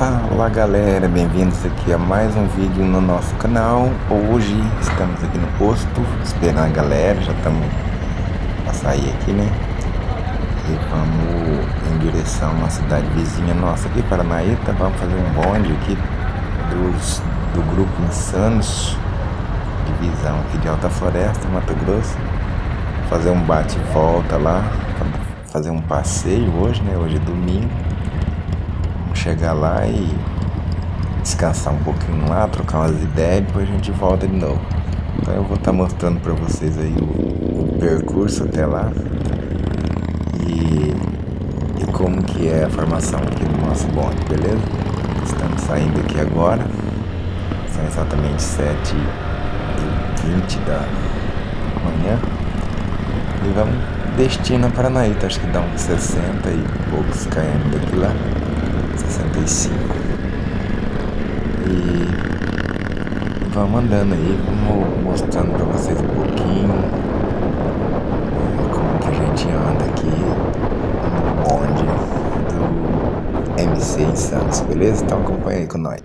Fala galera, bem-vindos aqui a mais um vídeo no nosso canal. Hoje estamos aqui no posto, esperando a galera, já estamos a sair aqui, né? E vamos em direção a uma cidade vizinha nossa aqui, Paranaíta. Vamos fazer um bonde aqui do grupo Insanos, divisão aqui de Alta Floresta, Mato Grosso. Fazer um bate e volta lá, fazer um passeio hoje, né? Hoje é domingo. Chegar lá e descansar um pouquinho lá, trocar umas ideias e depois a gente volta de novo. Então eu vou estar mostrando para vocês aí o percurso até lá e como que é a formação aqui do nosso bonde, beleza? Estamos saindo aqui agora, são exatamente 7h20 da manhã e vamos destino a Paranaíta, acho que dá uns 60 e poucos km daqui lá. 65. E vamos andando aí, vamos mostrando pra vocês um pouquinho como que a gente anda aqui no bonde do MC Insanos, beleza? Então acompanha aí com nós.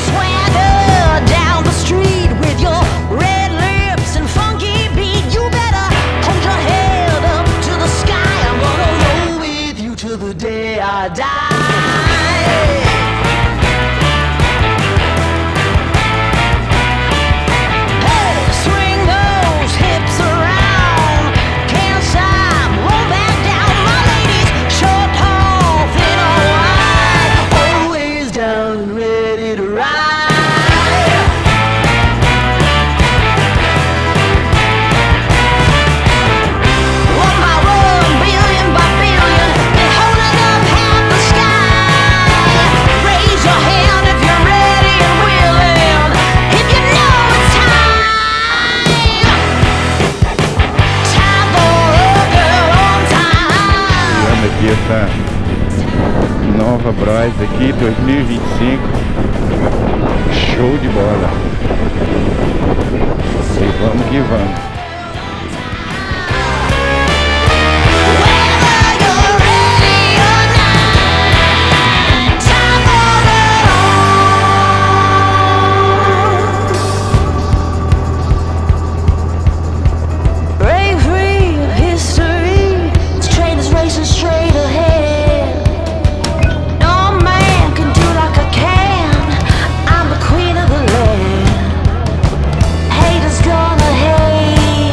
Swagger down the street with your red lips and funky beat. You better hold your head up to the sky. I'm gonna roll with you till the day I die. Essa nova Bros aqui 2025, show de bola, e vamos que vamos. Haters gonna hate.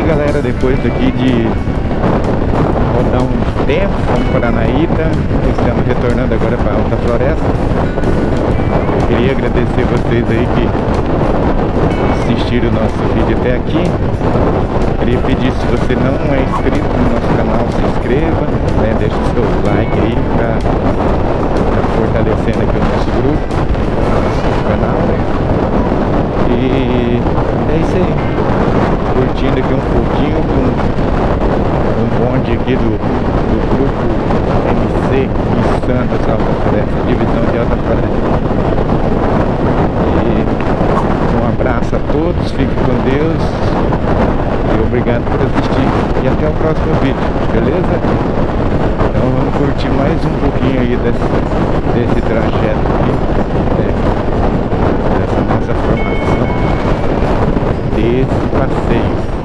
galera, depois aqui de rodar um tempo, fomos para Paranaíta, estamos retornando agora para Alta Floresta. Eu queria agradecer vocês aí que assistiram o nosso vídeo até aqui. Queria pedir, se você não é inscrito no nosso canal, se inscreva, né? Deixa o seu like aí para fortalecendo aqui o nosso grupo, o nosso canal, né? E é isso aí, curtindo aqui um pouquinho um bonde aqui do grupo MC Insanos, Alta Floresta, divisão de Alta Floresta. E um abraço a todos, fiquem com Deus e obrigado por assistir e até o próximo vídeo, beleza? Então vamos curtir mais um pouquinho aí desse trajeto aqui, dessa nossa formação, desse passeio.